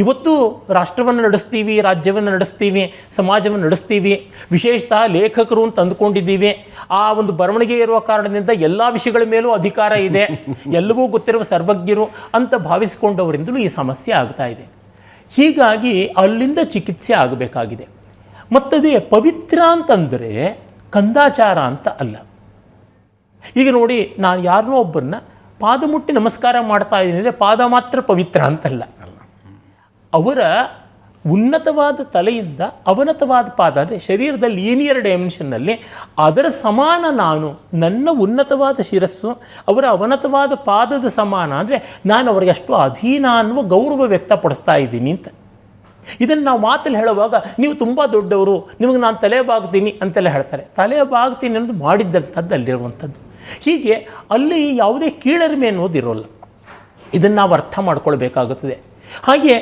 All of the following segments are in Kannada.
ಇವತ್ತು ರಾಷ್ಟ್ರವನ್ನು ನಡೆಸ್ತೀವಿ, ರಾಜ್ಯವನ್ನು ನಡೆಸ್ತೀವಿ, ಸಮಾಜವನ್ನು ನಡೆಸ್ತೀವಿ, ವಿಶೇಷತಃ ಲೇಖಕರು ಅಂತ ಅಂದ್ಕೊಂಡಿದ್ದೀವಿ. ಆ ಒಂದು ಬರವಣಿಗೆ ಇರುವ ಕಾರಣದಿಂದ ಎಲ್ಲ ವಿಷಯಗಳ ಮೇಲೂ ಅಧಿಕಾರ ಇದೆ, ಎಲ್ಲವೂ ಗೊತ್ತಿರುವ ಸರ್ವಜ್ಞರು ಅಂತ ಭಾವಿಸಿಕೊಂಡವರಿಂದಲೂ ಈ ಸಮಸ್ಯೆ ಆಗ್ತಾ ಇದೆ. ಹೀಗಾಗಿ ಅಲ್ಲಿಂದ ಚಿಕಿತ್ಸೆ ಆಗಬೇಕಾಗಿದೆ. ಮತ್ತದೇ ಪವಿತ್ರ ಅಂತಂದರೆ ಕಂದಾಚಾರ ಅಂತ ಅಲ್ಲ. ಈಗ ನೋಡಿ, ನಾನು ಯಾರನ್ನೋ ಒಬ್ಬರನ್ನ ಪಾದ ಮುಟ್ಟಿ ನಮಸ್ಕಾರ ಮಾಡ್ತಾ ಇದ್ದೀನಿ ಅಂದರೆ ಪಾದ ಮಾತ್ರ ಪವಿತ್ರ ಅಂತಲ್ಲ. ಅವರ ಉನ್ನತವಾದ ತಲೆಯಿಂದ ಅವನತವಾದ ಪಾದ ಅಂದರೆ ಶರೀರದಲ್ಲಿ ಲೀನಿಯರ್ ಡೈಮೆನ್ಷನ್ನಲ್ಲಿ ಅದರ ಸಮಾನ ನಾನು, ನನ್ನ ಉನ್ನತವಾದ ಶಿರಸ್ಸು ಅವರ ಅವನತವಾದ ಪಾದದ ಸಮಾನ ಅಂದರೆ ನಾನು ಅವರಿಗೆ ಅಷ್ಟು ಅಧೀನ ಅನ್ನುವ ಗೌರವ ವ್ಯಕ್ತಪಡಿಸ್ತಾ ಇದ್ದೀನಿ ಅಂತ. ಇದನ್ನು ನಾವು ಮಾತಲ್ಲಿ ಹೇಳುವಾಗ ನೀವು ತುಂಬ ದೊಡ್ಡವರು, ನಿಮಗೆ ನಾನು ತಲೆ ಬಾಗ್ತೀನಿ ಅಂತೆಲ್ಲ ಹೇಳ್ತಾರೆ. ತಲೆ ಬಾಗ್ತೀನಿ ಅನ್ನೋದು ಮಾಡಿದ್ದಂಥದ್ದು ಅಲ್ಲಿರುವಂಥದ್ದು. ಹೀಗೆ ಅಲ್ಲಿ ಯಾವುದೇ ಕೀಳರಿಮೆ ಅನ್ನೋದಿರೋಲ್ಲ. ಇದನ್ನು ನಾವು ಅರ್ಥ ಮಾಡ್ಕೊಳ್ಬೇಕಾಗುತ್ತದೆ. ಹಾಗೆ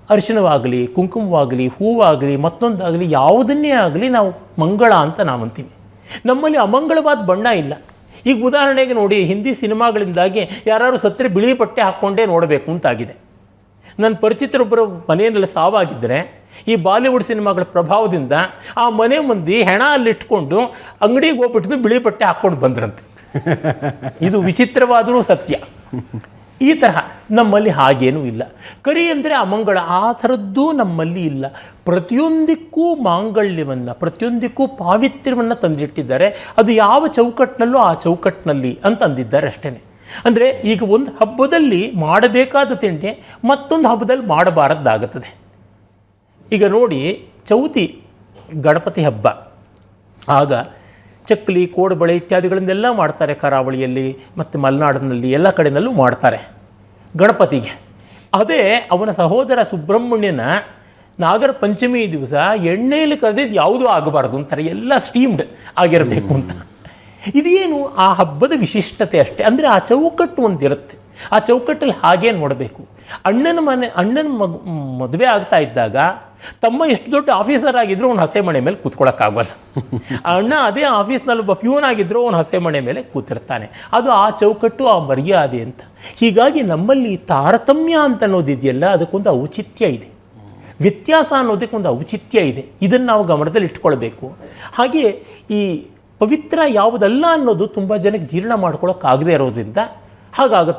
ಅರಿಶಿಣವಾಗಲಿ, ಕುಂಕುಮವಾಗಲಿ, ಹೂವಾಗಲಿ, ಮತ್ತೊಂದಾಗಲಿ, ಯಾವುದನ್ನೇ ಆಗಲಿ ನಾವು ಮಂಗಳ ಅಂತ ನಾವು ಅಂತೀವಿ. ನಮ್ಮಲ್ಲಿ ಅಮಂಗಳವಾದ ಬಣ್ಣ ಇಲ್ಲ. ಈಗ ಉದಾಹರಣೆಗೆ ನೋಡಿ, ಹಿಂದಿ ಸಿನಿಮಾಗಳಿಂದಾಗಿ ಯಾರು ಸತ್ತರೆ ಬಿಳಿ ಬಟ್ಟೆ ಹಾಕ್ಕೊಂಡೇ ನೋಡಬೇಕು ಅಂತಾಗಿದೆ. ನನ್ನ ಪರಿಚಿತರೊಬ್ಬರು ಮನೆಯಲ್ಲಿ ಸಾವಾಗಿದ್ದರೆ ಈ ಬಾಲಿವುಡ್ ಸಿನಿಮಾಗಳ ಪ್ರಭಾವದಿಂದ ಆ ಮನೆ ಮಂದಿ ಹೆಣ ಅಲ್ಲಿಟ್ಕೊಂಡು ಅಂಗಡಿಗೆ ಹೋಗ್ಬಿಟ್ಟು ಬಿಳಿ ಬಟ್ಟೆ ಹಾಕ್ಕೊಂಡು ಬಂದ್ರಂತೆ. ಇದು ವಿಚಿತ್ರವಾದರೂ ಸತ್ಯ. ಈ ತರಹ ನಮ್ಮಲ್ಲಿ ಹಾಗೇನೂ ಇಲ್ಲ. ಕರಿ ಅಂದರೆ ಅಮಂಗಳ, ಆ ಥರದ್ದೂ ನಮ್ಮಲ್ಲಿ ಇಲ್ಲ. ಪ್ರತಿಯೊಂದಕ್ಕೂ ಮಾಂಗಲ್ಯವನ್ನು, ಪ್ರತಿಯೊಂದಕ್ಕೂ ಪಾವಿತ್ರ್ಯವನ್ನು ತಂದಿಟ್ಟಿದ್ದಾರೆ. ಅದು ಯಾವ ಚೌಕಟ್ಟಿನಲ್ಲೂ ಆ ಚೌಕಟ್ಟಿನಲ್ಲಿ ಅಂತ ಅಂದಿದ್ದಾರೆ ಅಷ್ಟೇ. ಅಂದರೆ ಈಗ ಒಂದು ಹಬ್ಬದಲ್ಲಿ ಮಾಡಬೇಕಾದ ತಿಂಡಿ ಮತ್ತೊಂದು ಹಬ್ಬದಲ್ಲಿ ಮಾಡಬಾರದ್ದಾಗುತ್ತದೆ. ಈಗ ನೋಡಿ, ಚೌತಿ ಗಣಪತಿ ಹಬ್ಬ, ಆಗ ಚಕ್ಕಲಿ, ಕೋಡುಬಳೆ ಇತ್ಯಾದಿಗಳನ್ನೆಲ್ಲ ಮಾಡ್ತಾರೆ. ಕರಾವಳಿಯಲ್ಲಿ ಮತ್ತು ಮಲೆನಾಡಿನಲ್ಲಿ ಎಲ್ಲ ಕಡೆಯಲ್ಲೂ ಮಾಡ್ತಾರೆ ಗಣಪತಿಗೆ. ಅದೇ ಅವನ ಸಹೋದರ ಸುಬ್ರಹ್ಮಣ್ಯನ ನಾಗರ ಪಂಚಮಿ ದಿವಸ ಎಣ್ಣೆಯಲ್ಲಿ ಕರೆದಿದ್ದು ಯಾವುದೂ ಆಗಬಾರ್ದು ಅಂತಾರೆ, ಎಲ್ಲ ಸ್ಟೀಮ್ಡ್ ಆಗಿರಬೇಕು ಅಂತ. ಇದೇನು ಆ ಹಬ್ಬದ ವಿಶಿಷ್ಟತೆ ಅಷ್ಟೇ. ಅಂದರೆ ಆ ಚೌಕಟ್ಟು ಒಂದಿರುತ್ತೆ. ಆ ಚೌಕಟ್ಟಲ್ಲಿ ಹಾಗೇ ನೋಡಬೇಕು. ಅಣ್ಣನ ಮದುವೆ ಆಗ್ತಾ ಇದ್ದಾಗ ತಮ್ಮ ಎಷ್ಟು ದೊಡ್ಡ ಆಫೀಸರ್ ಆಗಿದ್ರೂ ಅವನು ಹಸೆ ಮಣೆ ಮೇಲೆ ಕೂತ್ಕೊಳ್ಳೋಕ್ಕಾಗಲ್ಲ. ಅಣ್ಣ ಅದೇ ಆಫೀಸ್ನಲ್ಲಿ ಒಬ್ಬ ಪ್ಯೂನ್ ಆಗಿದ್ದರೂ ಅವನು ಹಸೆ ಮಣೆ ಮೇಲೆ ಕೂತಿರ್ತಾನೆ. ಅದು ಆ ಚೌಕಟ್ಟು, ಆ ಮರ್ಯಾದೆ ಅಂತ. ಹೀಗಾಗಿ ನಮ್ಮಲ್ಲಿ ತಾರತಮ್ಯ ಅಂತ ಅನ್ನೋದಿದೆಯಲ್ಲ, ಅದಕ್ಕೊಂದು ಔಚಿತ್ಯ ಇದೆ. ವ್ಯತ್ಯಾಸ ಅನ್ನೋದಕ್ಕೊಂದು ಔಚಿತ್ಯ ಇದೆ. ಇದನ್ನು ನಾವು ಗಮನದಲ್ಲಿ ಇಟ್ಕೊಳ್ಬೇಕು. ಹಾಗೆ ಈ ಪವಿತ್ರ ಯಾವುದಲ್ಲ ಅನ್ನೋದು ತುಂಬ ಜನಕ್ಕೆ ಜೀರ್ಣ ಮಾಡ್ಕೊಳ್ಳೋಕ್ಕಾಗದೇ ಇರೋದ್ರಿಂದ ಹಾಗಾಗುತ್ತೆ.